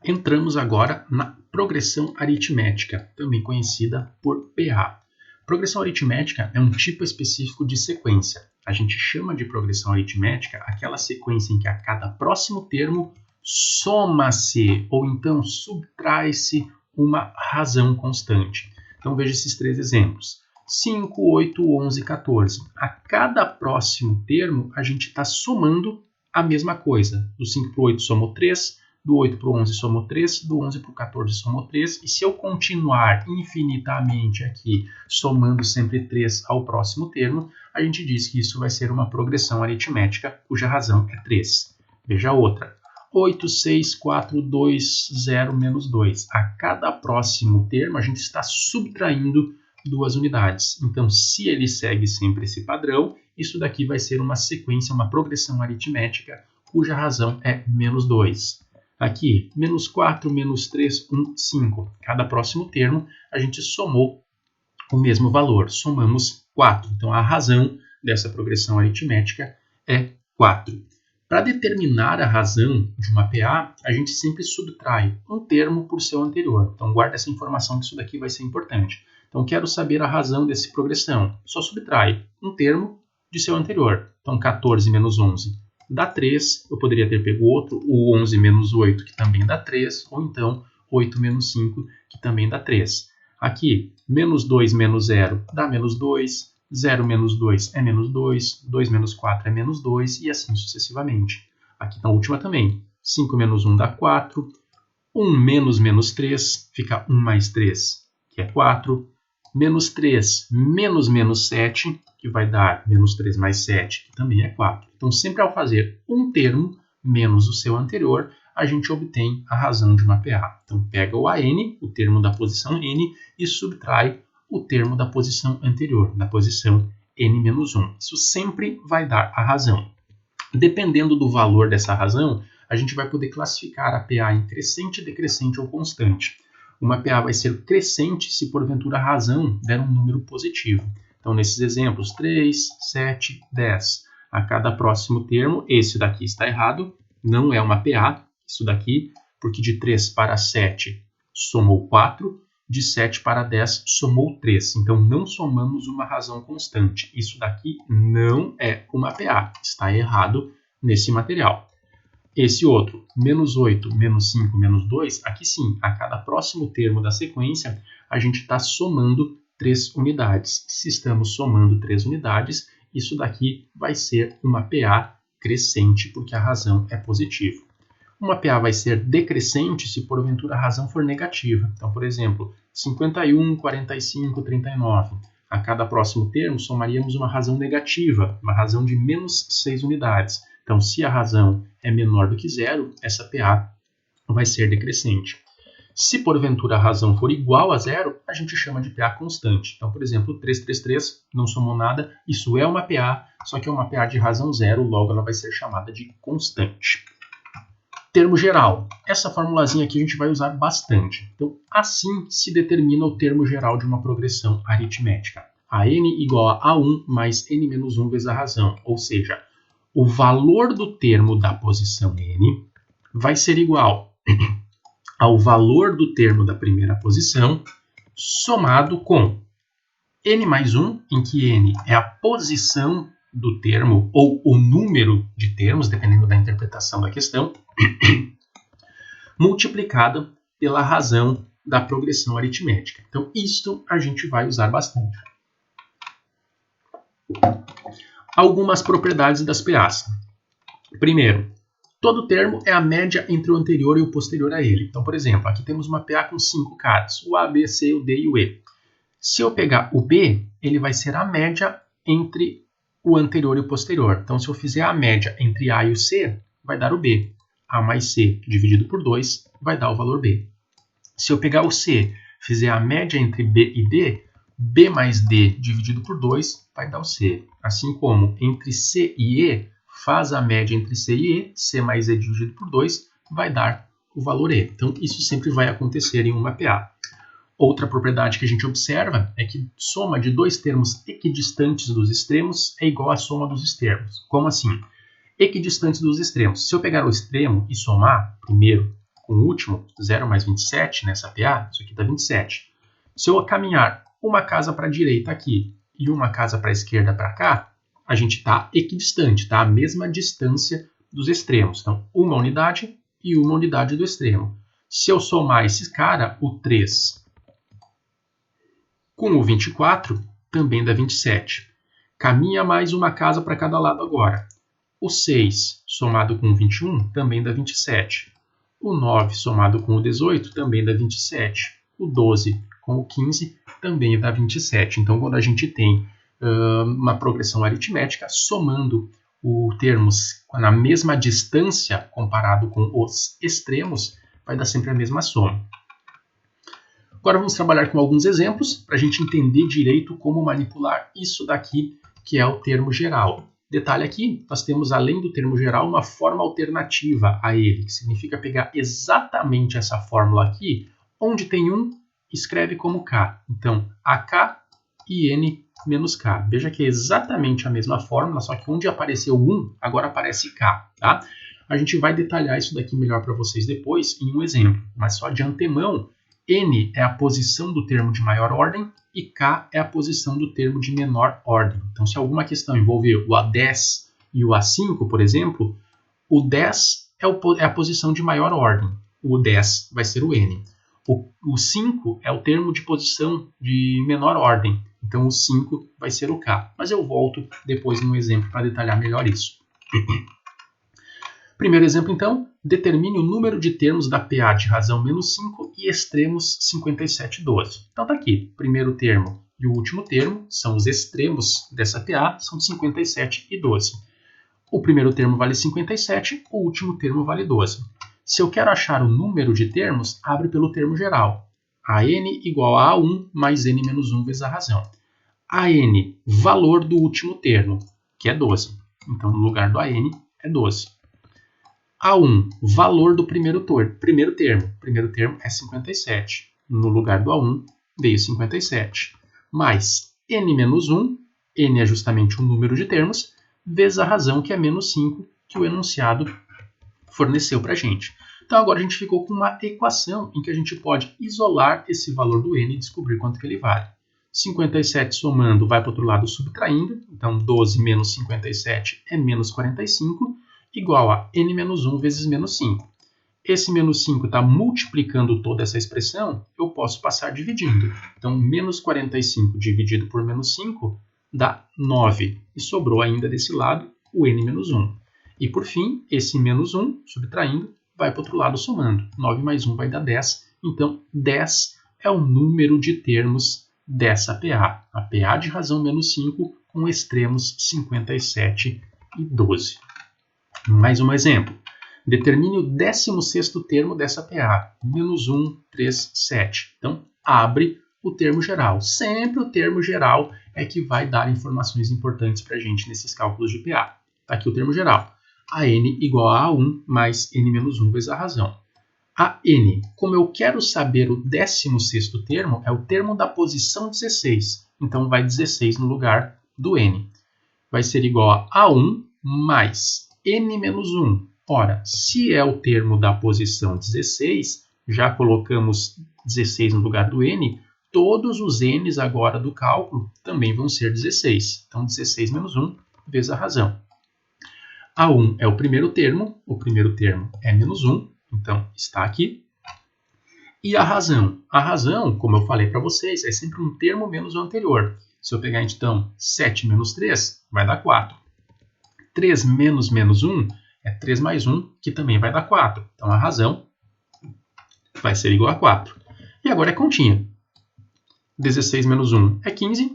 Entramos agora na progressão aritmética, também conhecida por PA. Progressão aritmética é um tipo específico de sequência. A gente chama de progressão aritmética aquela sequência em que a cada próximo termo soma-se ou então subtrai-se uma razão constante. Então veja esses três exemplos. 5, 8, 11, 14. A cada próximo termo a gente está somando a mesma coisa. Do 5 para o 8 somou 3, do 8 para o 11 somou 3, do 11 para o 14 somou 3. E se eu continuar infinitamente aqui, somando sempre 3 ao próximo termo, a gente diz que isso vai ser uma progressão aritmética cuja razão é 3. Veja a outra. 8, 6, 4, 2, 0, menos 2. A cada próximo termo, a gente está subtraindo 2 unidades. Então, se ele segue sempre esse padrão, isso daqui vai ser uma sequência, uma progressão aritmética, cuja razão é menos 2. Aqui, menos 4, menos 3, 1, 5. Cada próximo termo, a gente somou o mesmo valor. Somamos 4. Então, a razão dessa progressão aritmética é 4. Para determinar a razão de uma PA, a gente sempre subtrai um termo por seu anterior. Então, guarda essa informação que isso daqui vai ser importante. Então, quero saber a razão dessa progressão. Só subtrai um termo de seu anterior. Então, 14 menos 11 dá 3. Eu poderia ter pego outro, o 11 menos 8, que também dá 3. Ou então, 8 menos 5, que também dá 3. Aqui, menos 2 menos 0 dá menos 2. 0 menos 2 é menos 2. 2 menos 4 é menos 2. E assim sucessivamente. Aqui na última também. 5 menos 1 dá 4. 1 menos 3 fica 1 mais 3, que é 4. Menos 3 menos 7, que vai dar menos 3 mais 7, que também é 4. Então, sempre ao fazer um termo menos o seu anterior, a gente obtém a razão de uma PA. Então, pega o AN, o termo da posição N, e subtrai o termo da posição anterior, da posição N-1. Isso sempre vai dar a razão. Dependendo do valor dessa razão, a gente vai poder classificar a PA em crescente, decrescente ou constante. Uma PA vai ser crescente se porventura a razão der um número positivo. Então, nesses exemplos, 3, 7, 10. A cada próximo termo, esse daqui está errado, não é uma PA, isso daqui, porque de 3 para 7 somou 4, de 7 para 10 somou 3. Então, não somamos uma razão constante. Isso daqui não é uma PA, está errado nesse material. Esse outro, menos 8, menos 5, menos 2, aqui sim, a cada próximo termo da sequência, a gente está somando 3 unidades. Se estamos somando 3 unidades, isso daqui vai ser uma PA crescente, porque a razão é positiva. Uma PA vai ser decrescente se porventura a razão for negativa. Então, por exemplo, 51, 45, 39. A cada próximo termo, somaríamos uma razão negativa, uma razão de menos 6 unidades. Então, se a razão é menor do que 0, essa PA vai ser decrescente. Se porventura a razão for igual a 0, a gente chama de PA constante. Então, por exemplo, 333 não somou nada, isso é uma PA, só que é uma PA de razão 0, logo ela vai ser chamada de constante. Termo geral. Essa formulazinha aqui a gente vai usar bastante. Então, assim se determina o termo geral de uma progressão aritmética. A n igual a A1 mais n menos 1 vezes a razão, ou seja, o valor do termo da posição n vai ser igual ao valor do termo da primeira posição somado com n mais 1, em que n é a posição do termo ou o número de termos, dependendo da interpretação da questão, multiplicado pela razão da progressão aritmética. Então, isto a gente vai usar bastante. Algumas propriedades das PAs. Primeiro, todo termo é a média entre o anterior e o posterior a ele. Então, por exemplo, aqui temos uma PA com 5 caras, o A, B, C, o D e o E. Se eu pegar o B, ele vai ser a média entre o anterior e o posterior. Então, se eu fizer a média entre A e o C, vai dar o B. A mais C dividido por 2 vai dar o valor B. Se eu pegar o C, fizer a média entre B e D, B mais D dividido por 2 vai dar o C. Assim como entre C e E, faz a média entre C e E, C mais E dividido por 2 vai dar o valor E. Então, isso sempre vai acontecer em uma PA. Outra propriedade que a gente observa é que soma de dois termos equidistantes dos extremos é igual à soma dos extremos. Como assim? Equidistantes dos extremos. Se eu pegar o extremo e somar, primeiro, com o último, 0 mais 27 nessa PA, isso aqui dá 27. Se eu caminhar uma casa para a direita aqui e uma casa para a esquerda para cá, a gente está equidistante, tá? A mesma distância dos extremos. Então, uma unidade e uma unidade do extremo. Se eu somar esse cara, o 3 com o 24, também dá 27. Caminha mais uma casa para cada lado agora. O 6 somado com o 21 também dá 27. O 9 somado com o 18 também dá 27. O 12 com o 15 também dá 27. Então, quando a gente tem uma progressão aritmética, somando os termos na mesma distância comparado com os extremos, vai dar sempre a mesma soma. Agora vamos trabalhar com alguns exemplos para a gente entender direito como manipular isso daqui, que é o termo geral. Detalhe aqui, nós temos, além do termo geral, uma forma alternativa a ele, que significa pegar exatamente essa fórmula aqui, onde tem 1, escreve como K. Então, AK e N menos K. Veja que é exatamente a mesma fórmula, só que onde apareceu 1, agora aparece K. Tá? A gente vai detalhar isso daqui melhor para vocês depois em um exemplo, mas só de antemão, N é a posição do termo de maior ordem e K é a posição do termo de menor ordem. Então, se alguma questão envolver o A10 e o A5, por exemplo, o 10 é a posição de maior ordem. O 10 vai ser o N. O 5 é o termo de posição de menor ordem. Então, o 5 vai ser o K. Mas eu volto depois no exemplo para detalhar melhor isso. Primeiro exemplo, então, determine o número de termos da PA de razão menos 5 e extremos 57 e 12. Então, está aqui, primeiro termo e o último termo são os extremos dessa PA, são 57 e 12. O primeiro termo vale 57, o último termo vale 12. Se eu quero achar o número de termos, abre pelo termo geral. AN igual a A1 mais N menos 1 vezes a razão. AN, valor do último termo, que é 12. Então, no lugar do AN, é 12. A1, valor do primeiro termo. Primeiro termo é 57. No lugar do A1, veio 57. Mais N menos 1, N é justamente o número de termos, vezes a razão, que é menos 5, que o enunciado forneceu para a gente. Então, agora a gente ficou com uma equação em que a gente pode isolar esse valor do N e descobrir quanto que ele vale. 57 somando vai para o outro lado subtraindo, então 12 menos 57 é menos 45, igual a N menos 1 vezes menos 5. Esse menos 5 está multiplicando toda essa expressão, eu posso passar dividindo. Então, menos 45 dividido por menos 5 dá 9. E sobrou ainda desse lado o N menos 1. E por fim, esse menos 1, subtraindo, vai para o outro lado somando. 9 mais 1 vai dar 10. Então, 10 é o número de termos dessa PA. A PA de razão menos 5 com extremos 57 e 12. Mais um exemplo. Determine o 16º termo dessa PA. Menos 1, 3, 7. Então, abre o termo geral. Sempre o termo geral é que vai dar informações importantes para a gente nesses cálculos de PA. Está aqui o termo geral. AN igual a A1 mais N menos 1 vezes a razão. AN, como eu quero saber o 16º termo, é o termo da posição 16. Então, vai 16 no lugar do N. Vai ser igual a A1 mais N menos 1. Ora, se é o termo da posição 16, já colocamos 16 no lugar do N, todos os N's agora do cálculo também vão ser 16. Então, 16 menos 1 vezes a razão. A1 é o primeiro termo é menos 1, então está aqui. E a razão, como eu falei para vocês, é sempre um termo menos o anterior. Se eu pegar então 7 menos 3, vai dar 4. 3 menos menos 1 é 3 mais 1, que também vai dar 4. Então, a razão vai ser igual a 4. E agora é continha. 16 menos 1 é 15.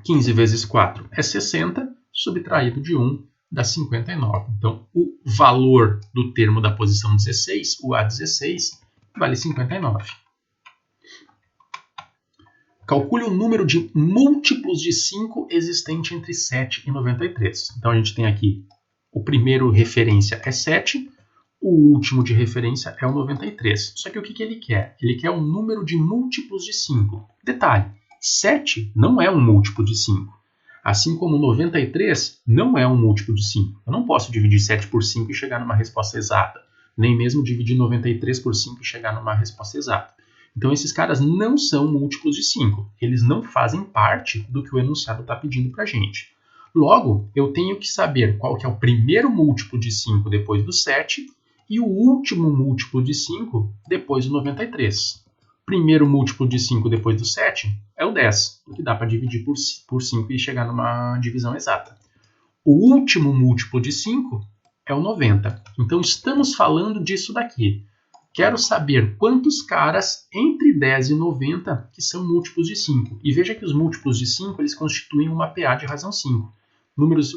15 vezes 4 é 60. Subtraído de 1 dá 59. Então, o valor do termo da posição 16, o A16, vale 59. Calcule o número de múltiplos de 5 existente entre 7 e 93. Então, a gente tem aqui o primeiro referência é 7, o último de referência é o 93. Só que o que ele quer? Ele quer um número de múltiplos de 5. Detalhe, 7 não é um múltiplo de 5. Assim como 93 não é um múltiplo de 5. Eu não posso dividir 7 por 5 e chegar numa resposta exata. nem mesmo dividir 93 por 5 e chegar numa resposta exata. Então, esses caras não são múltiplos de 5. Eles não fazem parte do que o enunciado está pedindo para a gente. Logo, eu tenho que saber qual que é o primeiro múltiplo de 5 depois do 7 e o último múltiplo de 5 depois do 93. Primeiro múltiplo de 5 depois do 7 é o 10, que dá para dividir por 5 e chegar numa divisão exata. O último múltiplo de 5 é o 90. Então, estamos falando disso daqui. Quero saber quantos caras entre 10 e 90 que são múltiplos de 5. E veja que os múltiplos de 5 eles constituem uma PA de razão 5.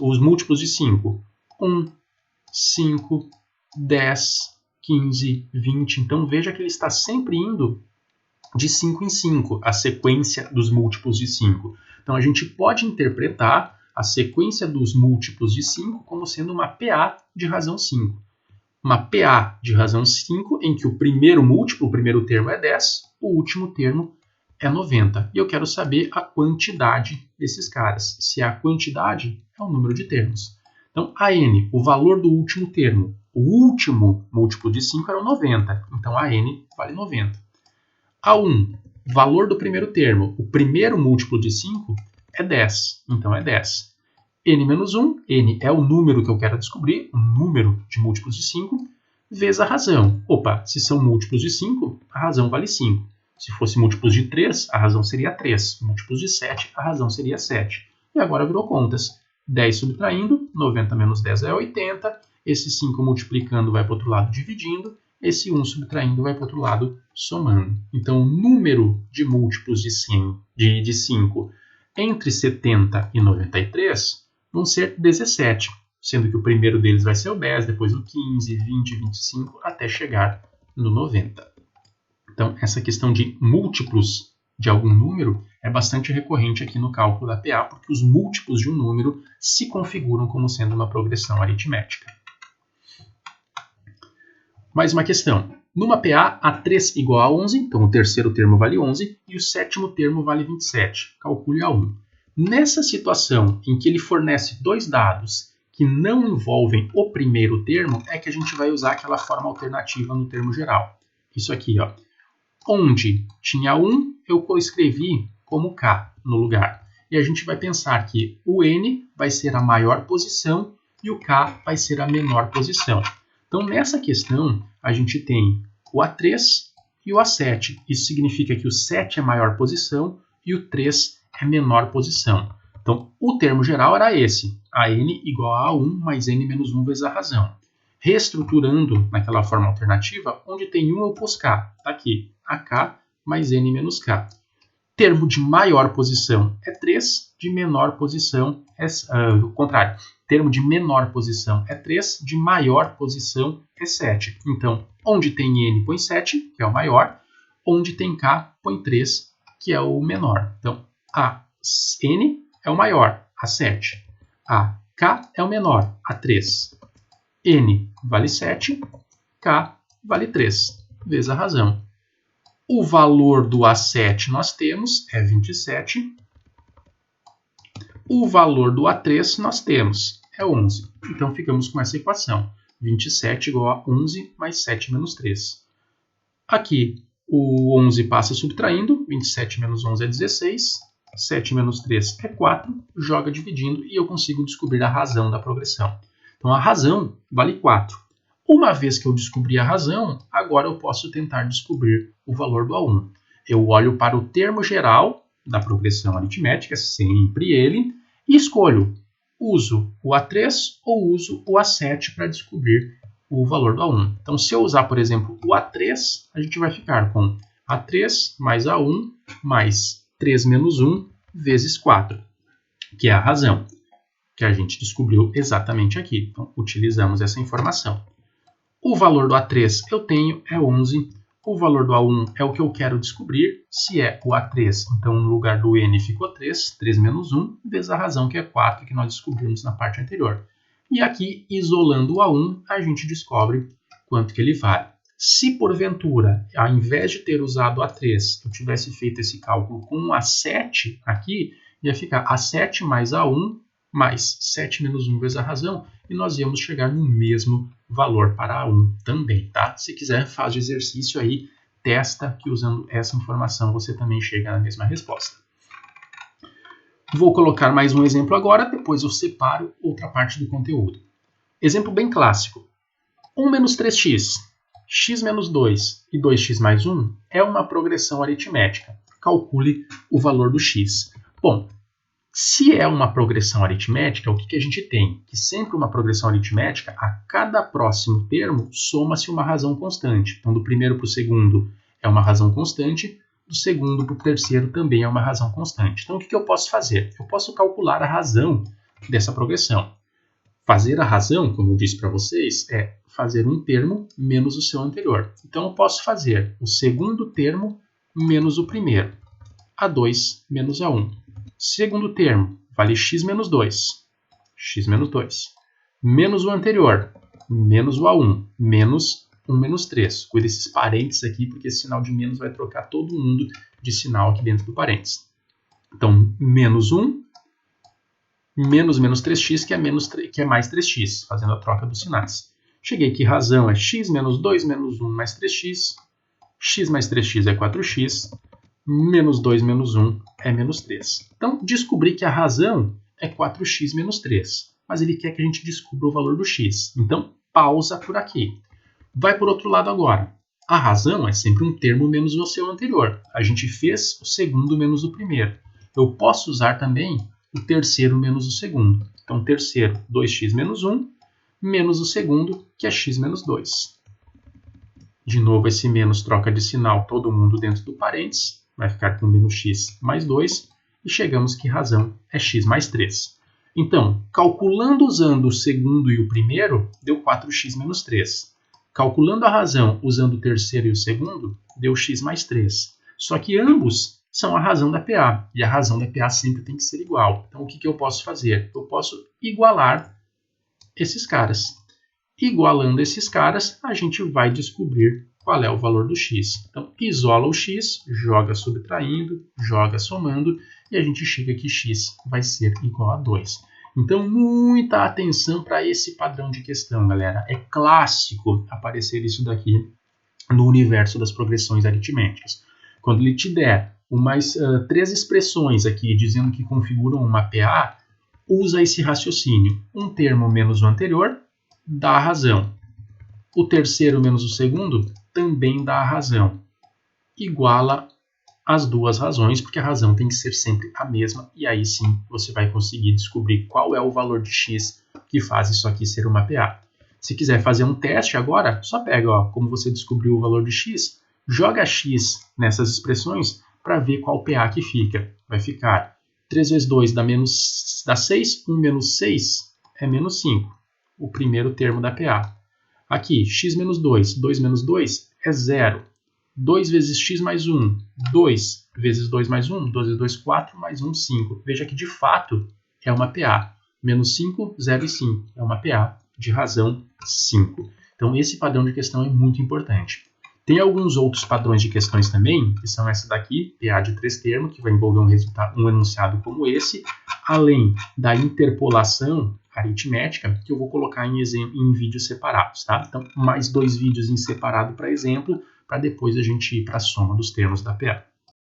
Os múltiplos de 5, 1, 5, 10, 15, 20. Então, veja que ele está sempre indo de 5 em 5, a sequência dos múltiplos de 5. Então, a gente pode interpretar a sequência dos múltiplos de 5 como sendo uma PA de razão 5. Uma PA de razão 5 em que o primeiro múltiplo, o primeiro termo é 10, o último termo é 90. E eu quero saber a quantidade desses caras. Se a quantidade é o número de termos. Então, a n, o valor do último termo, o último múltiplo de 5 era o 90. Então, a n vale 90. A1, valor do primeiro termo, o primeiro múltiplo de 5 é 10. Então, é 10. n menos 1, n é o número que eu quero descobrir, o número de múltiplos de 5, vezes a razão. Opa, se são múltiplos de 5, a razão vale 5. Se fosse múltiplos de 3, a razão seria 3. Múltiplos de 7, a razão seria 7. E agora virou contas. 10 subtraindo, 90 menos 10 é 80. Esse 5 multiplicando vai para o outro lado dividindo. Esse 1 subtraindo vai para o outro lado somando. Então, o número de múltiplos de 5 entre 70 e 93 vão ser 17, sendo que o primeiro deles vai ser o 10, depois o 15, 20, 25, até chegar no 90. Então, essa questão de múltiplos de algum número é bastante recorrente aqui no cálculo da PA, porque os múltiplos de um número se configuram como sendo uma progressão aritmética. Mais uma questão. Numa PA, A3 igual a 11, então o terceiro termo vale 11 e o sétimo termo vale 27. Calcule A1. Nessa situação em que ele fornece dois dados que não envolvem o primeiro termo, é que a gente vai usar aquela forma alternativa no termo geral. Isso aqui, ó. Onde tinha 1, eu escrevi como K no lugar. E a gente vai pensar que o N vai ser a maior posição e o K vai ser a menor posição. Então, nessa questão, a gente tem o A3 e o A7. Isso significa que o 7 é maior posição e o 3 é menor posição. Então, o termo geral era esse. A n igual a 1 mais n menos 1 vezes a razão. Reestruturando naquela forma alternativa, onde tem 1 eu pus K. Está aqui, AK mais n menos K. Termo de maior posição é 3, de menor posição é... o contrário. Termo de menor posição é 3, de maior posição é 7. Então, onde tem n, põe 7, que é o maior. Onde tem k, põe 3, que é o menor. Então, a n é o maior, a 7. A k é o menor, a 3. N vale 7, k vale 3, vezes a razão. O valor do A7 nós temos é 27. O valor do A3 nós temos é 11. Então, ficamos com essa equação. 27 igual a 11 mais 7 menos 3. Aqui, o 11 passa subtraindo. 27 menos 11 é 16. 7 menos 3 é 4. Joga dividindo e eu consigo descobrir a razão da progressão. Então, a razão vale 4. Uma vez que eu descobri a razão, agora eu posso tentar descobrir o valor do A1. Eu olho para o termo geral da progressão aritmética, sempre ele, e escolho, uso o A3 ou uso o A7 para descobrir o valor do A1. Então, se eu usar, por exemplo, o A3, a gente vai ficar com A3 mais A1 mais 3 menos 1 vezes 4, que é a razão que a gente descobriu exatamente aqui. Então, utilizamos essa informação. O valor do A3 eu tenho é 11. O valor do A1 é o que eu quero descobrir. Se é o A3, então no lugar do N ficou 3. 3 menos 1, vezes a razão, que é 4, que nós descobrimos na parte anterior. E aqui, isolando o A1, a gente descobre quanto que ele vale. Se porventura, ao invés de ter usado o A3, eu tivesse feito esse cálculo com um A7 aqui, ia ficar A7 mais A1 mais 7 menos 1 vezes a razão, e nós íamos chegar no mesmo valor para A1 também, tá? Se quiser, faz o exercício aí, testa que usando essa informação você também chega na mesma resposta. Vou colocar mais um exemplo agora, depois eu separo outra parte do conteúdo. Exemplo bem clássico. 1 menos 3x, x menos 2 e 2x mais 1 é uma progressão aritmética. Calcule o valor do x. Bom, se é uma progressão aritmética, o que a gente tem? Que sempre uma progressão aritmética, a cada próximo termo, soma-se uma razão constante. Então, do primeiro para o segundo é uma razão constante, do segundo para o terceiro também é uma razão constante. Então, o que eu posso fazer? Eu posso calcular a razão dessa progressão. Fazer a razão, como eu disse para vocês, é fazer um termo menos o seu anterior. Então, eu posso fazer o segundo termo menos o primeiro. A2 menos A1. Segundo termo, vale x menos 2. X menos 2. Menos o anterior, menos o A1, menos 1 menos 3. Cuida desses parênteses aqui, porque esse sinal de menos vai trocar todo mundo de sinal aqui dentro do parênteses. Então, menos 1, menos 3x, que é mais 3x, fazendo a troca dos sinais. Cheguei aqui, razão é x menos 2 menos 1 mais 3x. X mais 3x é 4x. Menos 2 menos 1 é menos 3. Então, descobri que a razão é 4x menos 3. Mas ele quer que a gente descubra o valor do x. Então, pausa por aqui. Vai por outro lado agora. A razão é sempre um termo menos o seu anterior. A gente fez o segundo menos o primeiro. Eu posso usar também o terceiro menos o segundo. Então, terceiro, 2x menos 1, menos o segundo, que é x menos 2. De novo, esse menos troca de sinal todo mundo dentro do parênteses. Vai ficar com menos x mais 2. E chegamos que razão é x mais 3. Então, calculando usando o segundo e o primeiro, deu 4x menos 3. Calculando a razão usando o terceiro e o segundo, deu x mais 3. Só que ambos são a razão da PA. E a razão da PA sempre tem que ser igual. Então, o que eu posso fazer? Eu posso igualar esses caras. Igualando esses caras, a gente vai descobrir qual é o valor do x. Então, isola o x, joga subtraindo, joga somando, e a gente chega que x vai ser igual a 2. Então, muita atenção para esse padrão de questão, galera. É clássico aparecer isso daqui no universo das progressões aritméticas. Quando ele te der umas 3 expressões aqui dizendo que configuram uma PA, usa esse raciocínio. Um termo menos o anterior dá a razão. O terceiro menos o segundo também dá a razão. Iguala as duas razões, porque a razão tem que ser sempre a mesma, e aí sim você vai conseguir descobrir qual é o valor de x que faz isso aqui ser uma PA. Se quiser fazer um teste agora, só pega, ó, como você descobriu o valor de x, joga x nessas expressões para ver qual PA que fica. Vai ficar 3 vezes 2 dá 6, 1 menos 6 é menos 5, o primeiro termo da PA. Aqui, x menos 2, 2 menos 2 é 0. 2 vezes x mais 1, 2 vezes 2 mais 1, 2 vezes 2, 4, mais 1, 5. Veja que, de fato, é uma PA. Menos 5, 0 e 5. É uma PA de razão 5. Então, esse padrão de questão é muito importante. Tem alguns outros padrões de questões também, que são essa daqui, PA de 3 termos, que vai envolver um enunciado como esse, além da interpolação aritmética, que eu vou colocar em vídeos separados, tá? Então, mais 2 vídeos em separado para exemplo, para depois a gente ir para a soma dos termos da PA.